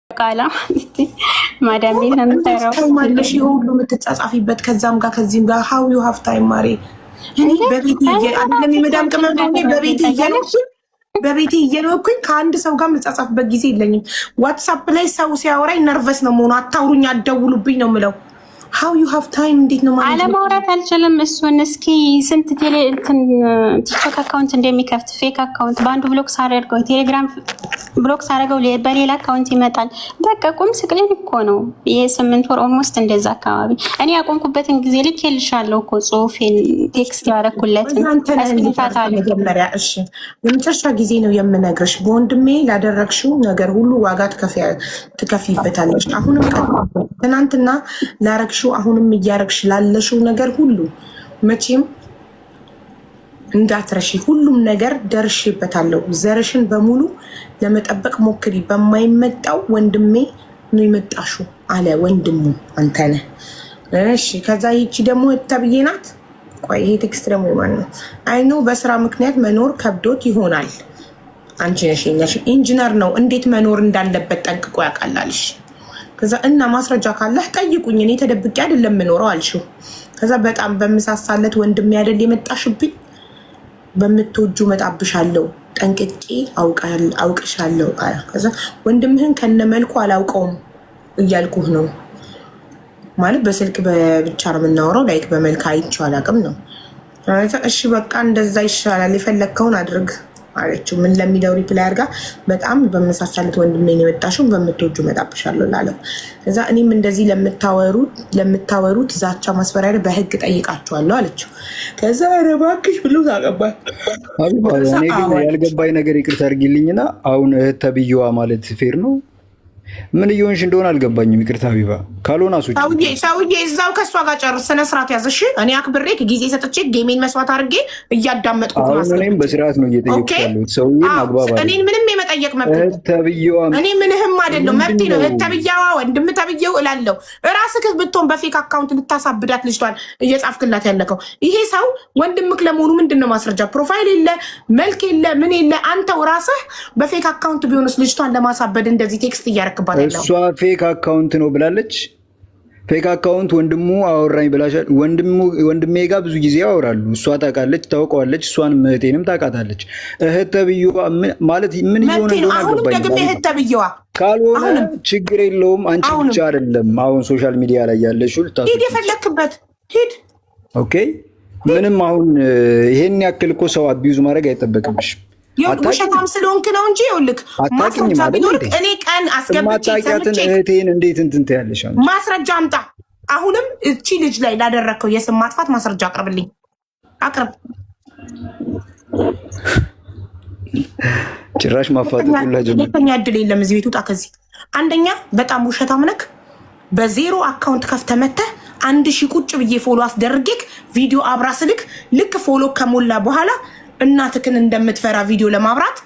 ቃላ ማዳም ቤት ነው የምታረው ታይማለሽ ሁሉ የምትጻጻፊበት ከዛም ጋር ከዚህም ጋር how you have time ማሪ እኔ በቤቴ አይደለም የመዳም ቅመም በቤቴ እየኖርኩኝ ከአንድ ሰው ጋር የምጻጻፍበት ጊዜ የለኝም። ዋትስአፕ ላይ ሰው ሲያወራኝ ነርቨስ ነው መሆኑ አታውሩኝ አትደውሉብኝ ነው የምለው። how you have time እንዴት ነው ማለት አለማውራት አልችልም። እሱን እስኪ ስንት ቲክቶክ አካውንት እንደሚከፍት ፌክ አካውንት በአንዱ ብሎክ ሳደርገው ቴሌግራም ብሎክ ሳደርገው በሌላ አካውንት ይመጣል። በቃ ቁም ስቅሌን እኮ ነው። ይሄ 8 ወር ኦልሞስት እንደዛ አካባቢ እኔ ያቆምኩበትን ጊዜ ልኬልሻለሁ እኮ ጽሁፌን ቴክስት ያደረኩለትን መጀመሪያ። እሺ የመጨረሻ ጊዜ ነው የምነግርሽ፣ በወንድሜ ላደረግሽው ነገር ሁሉ ዋጋ ትከፍይበታለሽ። አሁንም ትናንትና ላረግሽው አሁንም እያረግሽ ላለሽው ነገር ሁሉ መቼም እንዳትረሺ። ሁሉም ነገር ደርሼበታለሁ። ዘርሽን በሙሉ ለመጠበቅ ሞክሪ። በማይመጣው ወንድሜ ነው የመጣሽው አለ ወንድሙ አንተነህ። እሺ ከዛ ይቺ ደግሞ ተብዬ ናት። ቆይ ይሄ ቴክስት ደግሞ ማን ነው? አይ ኖ በስራ ምክንያት መኖር ከብዶት ይሆናል። አንቺ ነሽ ኢንጂነር ነው እንዴት መኖር እንዳለበት ጠንቅቆ ያውቃላልሽ። ከዛ እና ማስረጃ ካለህ ጠይቁኝ፣ እኔ ተደብቄ አይደለም የምኖረው አልሽው። ከዛ በጣም በምሳሳለት ወንድሜ አይደል የመጣሽብኝ፣ በምትወጁ መጣብሻለሁ፣ ጠንቅቄ አውቅሻለሁ። ከዛ ወንድምህን ከነመልኩ አላውቀውም እያልኩህ ነው ማለት በስልክ ብቻ ነው የምናወራው፣ ላይክ በመልክ አይቼው አላውቅም ነው። እሺ በቃ እንደዛ ይሻላል፣ የፈለግከውን አድርግ አለችው። ምን ለሚለው ሪፕላይ አድርጋ በጣም በመሳሳለት ወንድሜን የመጣሽው በምትወጁ መጣብሻለሁ ላለው። እዛ እኔም እንደዚህ ለምታወሩት ዛቻ ማስፈራሪያ በህግ ጠይቃቸዋለሁ አለችው። ከዛ ኧረ እባክሽ ብሎ ታቀባል። እኔ ግን ያልገባኝ ነገር ይቅርታ አድርጊልኝና አሁን እህት ተብዬዋ ማለት ፌር ነው? ምን እየሆንሽ እንደሆነ አልገባኝም። ይቅርታ ቢባ ካልሆነ አሱጭ ሰውዬ እዛው ከእሷ ጋር ጨርስ። ስነ ስርዓት ያዘሽ። እኔ አክብሬ ጊዜ ሰጥቼ ጌሜን መስዋዕት አድርጌ እያዳመጥኩ እኔም በስርዓት ነው እየጠየቅኩ ያለሁት። ሰውዬን አግባባ እኔን ምንም የመጠየቅ መብት ተብዬዋ እኔ ምንህም አይደለም መብቴ ነው። ተብዬዋ ወንድም ተብዬው እላለሁ። እራስህ ብትሆን በፌክ አካውንት ልታሳብዳት ልጅቷን እየጻፍክላት ያለከው ይሄ ሰው ወንድምክ ለመሆኑ ምንድን ነው ማስረጃ? ፕሮፋይል የለ መልክ የለ ምን የለ። አንተው ራስህ በፌክ አካውንት ቢሆንስ ልጅቷን ለማሳበድ እንደዚህ ቴክስት እያደረክ እሷ ፌክ አካውንት ነው ብላለች። ፌክ አካውንት ወንድሙ አወራኝ ብላሻል። ወንድሜ ጋር ብዙ ጊዜ ያወራሉ። እሷ ታውቃለች፣ ታውቀዋለች። እሷንም እህቴንም ታውቃታለች። እህት ተብዬዋ ማለት ምን እየሆነ እንደሆነ አልገባኝም። ካልሆነ ችግር የለውም። አንቺ ብቻ አይደለም አሁን ሶሻል ሚዲያ ላይ ያለሽው። ሂድ፣ የፈለክበት ሂድ። ኦኬ ምንም አሁን ይሄን ያክል እኮ ሰው አቢዩዝ ማድረግ አይጠበቅብሽም። ውሸታም ስለሆንክ ነው እንጂ ይኸውልህ ማስረጃ ቢኖርክ እኔ ቀን አስገብቼ እህቴን እንዴት እንትን ትያለሽ? ማስረጃ አምጣ። አሁንም እቺ ልጅ ላይ ላደረግከው የስም ማጥፋት ማስረጃ አቅርብልኝ፣ አቅርብ። ጭራሽ ማፋጠጡላ ሁለተኛ እድል የለም እዚህ ቤት ውጣ ከዚህ። አንደኛ በጣም ውሸታም ነክ። በዜሮ አካውንት ከፍተህ መተህ 1000 ቁጭ ብዬ ፎሎ አስደርጌክ ቪዲዮ አብራ ስልክ ልክ ፎሎ ከሞላ በኋላ እናትክን እንደምትፈራ ቪዲዮ ለማብራት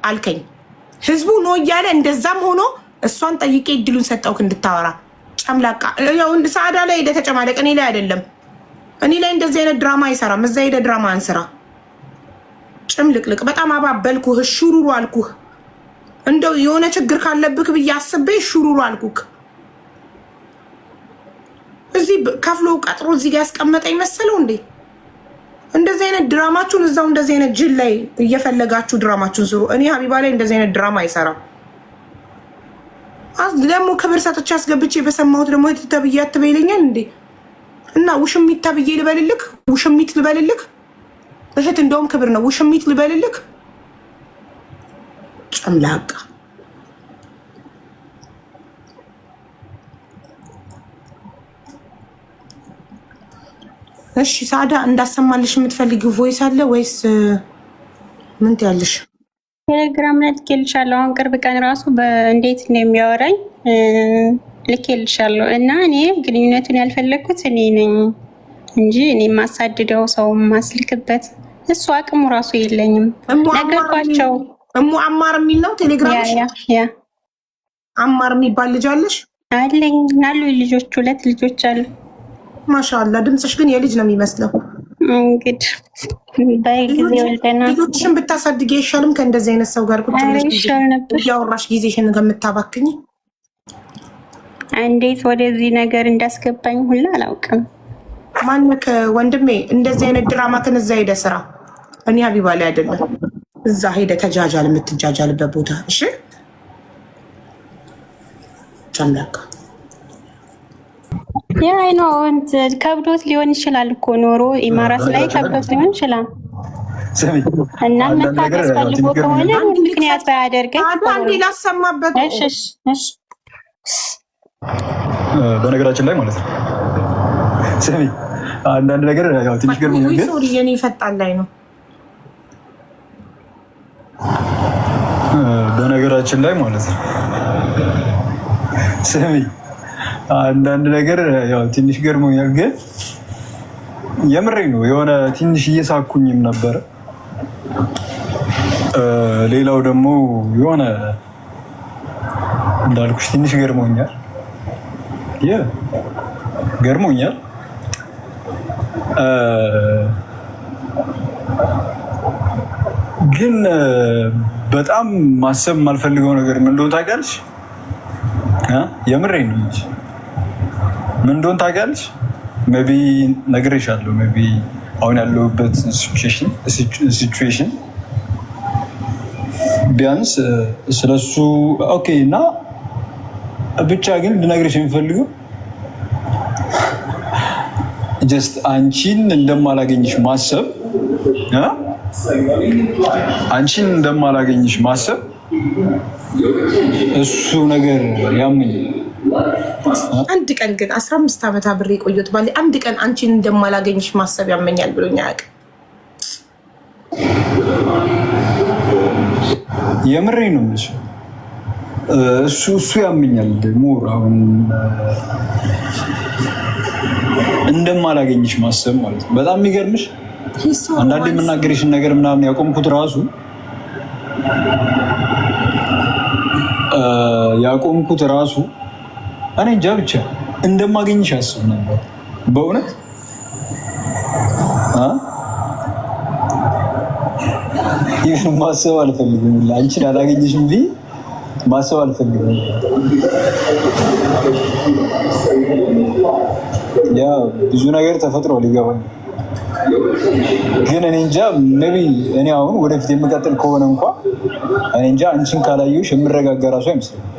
አልከኝ። ህዝቡ ነው እያለ እንደዛም ሆኖ እሷን ጠይቄ እድሉን ሰጠውክ እንድታወራ። ጨምላቃ ያው ሰዓዳ ላይ ሄደ ተጨማለቅ። እኔ ላይ አይደለም፣ እኔ ላይ እንደዚህ አይነት ድራማ አይሰራም። እዛ ሄደ ድራማ አንስራ። ጭምልቅልቅ በጣም አባበልኩህ፣ ሹሩሩ አልኩህ። እንደው የሆነ ችግር ካለብክ ብዬ አስቤ ሹሩሩ አልኩክ። እዚህ ከፍሎ ቀጥሮ እዚህ ጋር ያስቀመጠኝ መሰለው እንዴ? እንደዚህ አይነት ድራማችሁን እዛው እንደዚህ አይነት ጅል ላይ እየፈለጋችሁ ድራማችሁን ስሩ። እኔ ሀቢባ ላይ እንደዚህ አይነት ድራማ አይሰራም። ደግሞ ክብር ሰጥቼ አስገብቼ በሰማሁት ደግሞ ተብዬ አትበይለኛል እንዴ? እና ውሽሚት ተብዬ ልበልልክ? ውሽሚት ልበልልክ? እህት እንደውም ክብር ነው። ውሽሚት ልበልልክ? ጨምላቃ እሺ ሳዳ እንዳሰማልሽ የምትፈልጊው ቮይስ አለ ወይስ ምን ትያለሽ? ቴሌግራም ላይ ልኬልሻለሁ። አሁን ቅርብ ቀን ራሱ በእንዴት ነው የሚያወራኝ ልኬልሻለሁ። እና እኔ ግንኙነቱን ያልፈለግኩት እኔ ነኝ እንጂ እኔ የማሳድደው ሰው ማስልክበት እሱ አቅሙ ራሱ የለኝም። ነገርኳቸው። እሙ አማር የሚል ነው ቴሌግራም። ያ አማር የሚባል ልጅ አለሽ? አለኝ አሉ ልጆች፣ 2 ልጆች አሉ። ማሻአላ ድምፅሽ ግን የልጅ ነው የሚመስለው። እንግዲህ በጊዜ ወልደናል። ልጆችሽን ብታሳድጊ አይሻልም? ከእንደዚህ አይነት ሰው ጋር ቁጭ ብለሽ እያወራሽ ጊዜሽን ከምታባክኝ እንዴት ወደዚህ ነገር እንዳስገባኝ ሁላ አላውቅም። ማነክ ወንድሜ? እንደዚህ አይነት ድራማ ከነዛ ሄደ ስራ። እኔ ሀቢባ ላይ አይደለም እዛ ሄደ ተጃጃል፣ የምትጃጃልበት ቦታ። እሺ ጨምላቃ ያ ነው ከብዶት ሊሆን ይችላል እኮ ኖሮ ኢማራት ላይ ከብዶት ሊሆን ይችላል። እና መታገስ ፈልጎ ከሆነ ምክንያት ባያደርገኝ አንዴ ላሰማበት። እሺ በነገራችን ላይ ማለት ነው ስሚ፣ አንዳንድ ነገር ያው ትንሽ ገርሞኝ ነው። ሶሪ የኔ ፈጣን ላይ ነው። በነገራችን ላይ ማለት ነው ስሚ፣ አንዳንድ ነገር ያው ትንሽ ገርሞኛል፣ ግን የምሬን ነው። የሆነ ትንሽ እየሳኩኝም ነበረ። ሌላው ደግሞ የሆነ እንዳልኩሽ ትንሽ ገርሞኛል ገርሞኛል። ግን በጣም ማሰብ የማልፈልገው ነገር ምን እንደሆነ ታውቂያለሽ? የምሬን ነው እንጂ ምን እንደሆነ ታውቂያለሽ? ሜይ ቢ ነግሬሻለሁ። ሜይ ቢ አሁን ያለሁበት ሲቹዌሽን ቢያንስ ስለሱ ኦኬ። እና ብቻ ግን ልነግርሽ የሚፈልገው ጀስት አንቺን እንደማላገኝሽ ማሰብ እሱ ነገር ያመኛል። አንድ ቀን ግን 15 ዓመት አብሬ ቆየሁት ባለ አንድ ቀን አንቺን እንደማላገኝሽ ማሰብ ያመኛል ብሎኝ አያውቅም። የምሬ ነው የምልሽ። እሱ ያመኛል ደግሞ አሁን እንደማላገኝሽ ማሰብ ማለት ነው። በጣም የሚገርምሽ አንዳንድ የምናገርሽን ነገር ምናምን ያቆምኩት ራሱ እኔ እንጃ ብቻ እንደማገኝሽ አስብ ነበር በእውነት ይህን ማሰብ አልፈልግም። አንቺን አላገኝሽም ብዬ ማሰብ አልፈልግም። ያ ብዙ ነገር ተፈጥሯል ይገባኝ። ግን እኔ እንጃ ሜይ ቢ እኔ አሁን ወደፊት የምቀጥል ከሆነ እንኳን እኔ እንጃ አንቺን ካላየሁሽ የምረጋጋ ራሱ አይመስለኝም።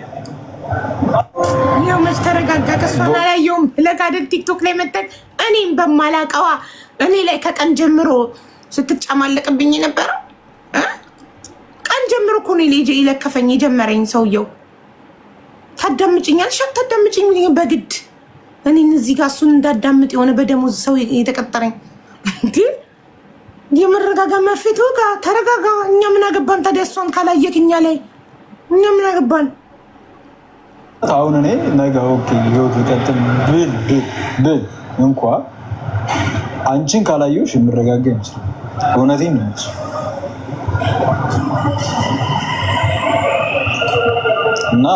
ያው መች ተረጋጋ። ከእሷን አላየሁም ለጋደል ቲክቶክ ላይ መጠን እኔም በማላቀዋ እኔ ላይ ከቀን ጀምሮ ስትጫማለቅብኝ ነበረው። ቀን ጀምሮ እኮ ነው ልጅ ይለከፈኝ የጀመረኝ ሰውየው። ታዳምጭኛለሽ አታዳምጭኝ በግድ እኔን እዚህ ጋር እሱን እንዳዳምጥ የሆነ በደሞዝ ሰው የተቀጠረኝ የመረጋጋ መፍትሄ ጋር ተረጋጋ። እኛ ምን አገባን ታዲያ? እሷን ካላየክ እኛ ላይ እኛ ምን አገባን? አሁን እኔ ነገ ኦኬ ህይወት ይቀጥል ብል እንኳ አንቺን ካላየሁሽ የምረጋጋ ይመስል እውነቴን ነው። እና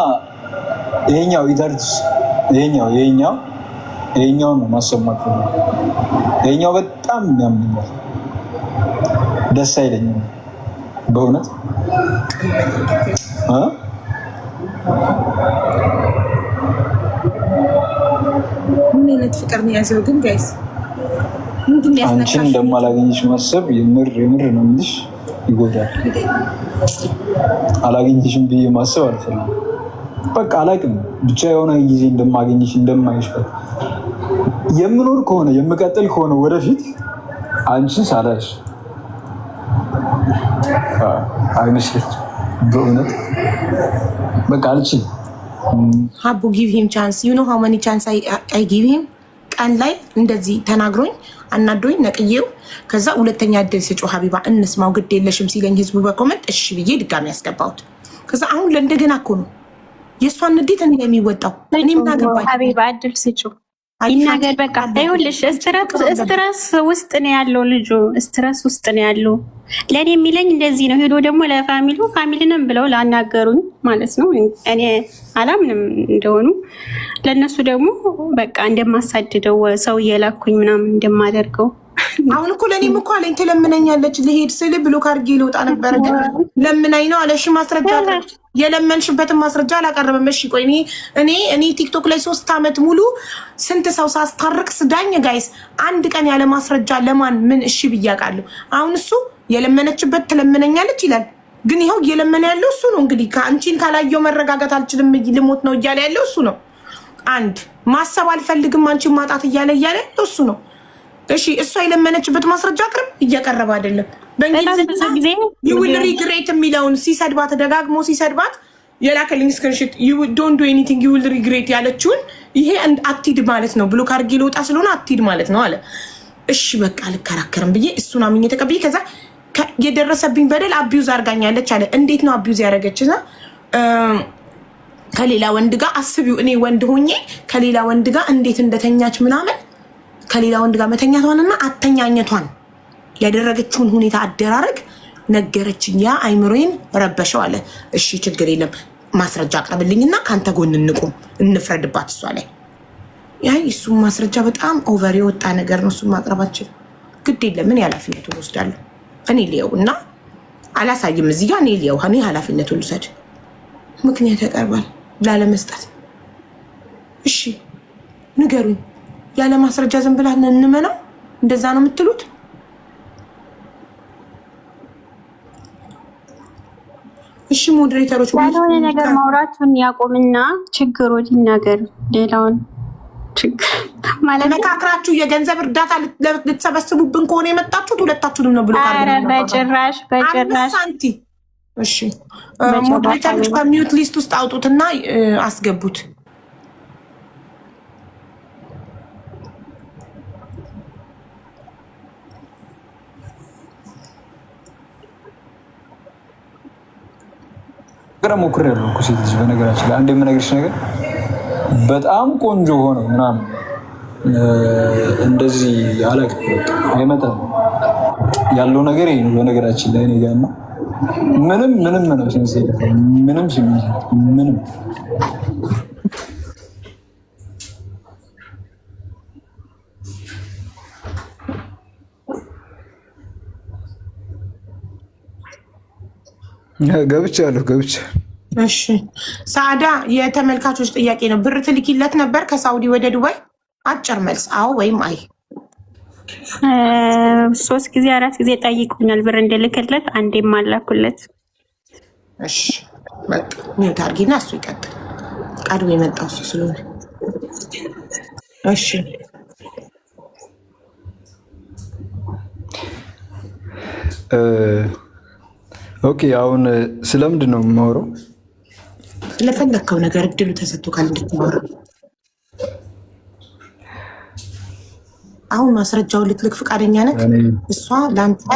ይሄኛው ኢተርስ ይሄኛው ነው ማሰማት ነው። ይሄኛው በጣም ያምኛል፣ ደስ አይለኝም በእውነት ምን አይነት ፍቅር ነው ያዘው ግን ጋይስ? ምንድን ነው ያስነካሽ? አንቺን እንደማላገኝሽ ማሰብ የምር ነው የምልሽ ይጎዳል። አላገኝሽም ብዬ ማሰብ አልፈልግም። በቃ አላውቅም ብቻ የሆነ ጊዜ እንደማገኝሽ እንደማይሽ የምኖር ከሆነ የምቀጥል ከሆነ ወደፊት አንቺን ሳላሽ አይመስለኝም በእውነት በቃ አልችልም። ሀቡ ጊቭ ሂም ቻንስ ዩ ኖ ሃው ማኒ ቻንስ አይ ጊቭ ሂም። ቀን ላይ እንደዚህ ተናግሮኝ አናዶኝ ነቅዬው ከዛ ሁለተኛ እድል ስጪው ሀቢባ እንስማው ግድ የለሽም ሲለኝ ህዝቡ በኮመንት እሺ ብዬ ድጋሚ ያስገባሁት። ከዛ አሁን ለእንደገና እኮ ነው የእሷን ንዴት እኔ የሚወጣው። እኔ ምን አገባኝ? ሀቢባ እድል ስጪው ይናገር በቃ። ይኸውልሽ ስትረስ ውስጥ ነው ያለው ልጁ፣ ስትረስ ውስጥ ነው ያለው። ለእኔ የሚለኝ እንደዚህ ነው። ሄዶ ደግሞ ፋሚሊንም ብለው ላናገሩኝ ማለት ነው። እኔ አላምንም እንደሆኑ ለእነሱ ደግሞ በቃ እንደማሳድደው ሰው እየላኩኝ ምናምን እንደማደርገው አሁን እኮ ለእኔም እኮ አለኝ ትለምነኛለች። ልሄድ ስል ብሎክ አድርጌ ልወጣ ነበረ። ለምናኝ ነው አለ። እሺ ማስረጃ የለመንሽበትን ማስረጃ አላቀረበም። እሺ ቆይ እኔ ቲክቶክ ላይ 3 ዓመት ሙሉ ስንት ሰው ሳስታርቅ ስዳኝ ጋይስ፣ አንድ ቀን ያለ ማስረጃ ለማን ምን እሺ ብያቃለሁ። አሁን እሱ የለመነችበት ትለምነኛለች ይላል። ግን ይኸው እየለመነ ያለው እሱ ነው። እንግዲህ ከአንቺን ካላየው መረጋጋት አልችልም ልሞት ነው እያለ ያለው እሱ ነው። አንድ ማሰብ አልፈልግም አንቺን ማጣት እያለ እሱ ነው። እሺ እሷ የለመነችበት ማስረጃ አቅርብ፣ እያቀረበ አይደለም። በእንግሊዝኛ ዩዊል ሪግሬት የሚለውን ሲሰድባት ደጋግሞ ሲሰድባት የላከልኝ ስክሪንሾት ዶንት ዱ ኤኒቲንግ ዩዊል ሪግሬት ያለችውን ይሄ አትሂድ ማለት ነው። ብሎክ አድርጌ ልወጣ ስለሆነ አትሂድ ማለት ነው አለ። እሺ በቃ አልከራከርም ብዬ እሱን አምኜ ተቀብዬ ከዛ የደረሰብኝ በደል አቢዩዝ አድርጋኛለች አለ። እንዴት ነው አቢዩዝ ያደረገች? ከሌላ ወንድ ጋር አስቢው። እኔ ወንድ ሆኜ ከሌላ ወንድ ጋር እንዴት እንደተኛች ምናምን ከሌላ ወንድ ጋር መተኛቷንና አተኛኘቷን ያደረገችውን ሁኔታ አደራረግ ነገረችኝ። ያ አይምሮዬን ረበሸው አለ። እሺ ችግር የለም ማስረጃ አቅርብልኝና ከአንተ ጎን እንቁም እንፍረድባት እሷ ላይ። ያ እሱም ማስረጃ በጣም ኦቨር የወጣ ነገር ነው። እሱም ማቅረባችን ግድ የለም እኔ ኃላፊነቱን ወስዳለሁ። እኔ ሊየው እና አላሳይም እዚህ ጋር እኔ ሊየው እኔ ኃላፊነቱን ልውሰድ። ምክንያት ያቀርባል ላለመስጠት። እሺ ንገሩኝ። ያለ ማስረጃ ዝም ብላ እንመነው? እንደዛ ነው የምትሉት? እሺ ሞዴሬተሮች ያልሆነ ነገር ማውራቱን ያቆምና ችግሩን ይናገር። ሌላውን ችግር ማለት መካከራችሁ የገንዘብ እርዳታ ልትሰበስቡብን ከሆነ የመጣችሁት ሁለታችሁንም ነው ብሎ በጭራሽ ሳንቲ። እሺ ሞዴሬተሮች ከሚዩት ሊስት ውስጥ አውጡትና አስገቡት። ገረ ሞክሬያለሁ እኮ ሴት ልጅ በነገራችን ላይ አንድ የምነግርሽ ነገር በጣም ቆንጆ ሆኖ ምናምን እንደዚህ አላውቅም አይመጣም ያለው ነገር ይሄ ነው። በነገራችን ላይ እኔ ጋር ነው ምንም ነው ሴንስ ምንም ስሜት ምንም ገብቻለሁ። እሺ ሳዳ የተመልካቾች ጥያቄ ነው። ብር ትልኪለት ነበር ከሳውዲ ወደ ዱባይ? አጭር መልስ አዎ ወይም አይ። 3 ጊዜ 4 ጊዜ ጠይቁኛል ብር እንድልክለት፣ አንዴም አላኩለት። እሺ በቃ ሚውት አድርጊና እሱ ይቀጥል። ቀድሞ የመጣው እሱ ስለሆነ እሺ ኦኬ። አሁን ስለምንድን ነው የማወራው? ስለፈለግከው ነገር እድሉ ተሰጥቶ ካል እንድትማወራ። አሁን ማስረጃውን ልትልክ ፈቃደኛ ነህ? እሷ ለአንተ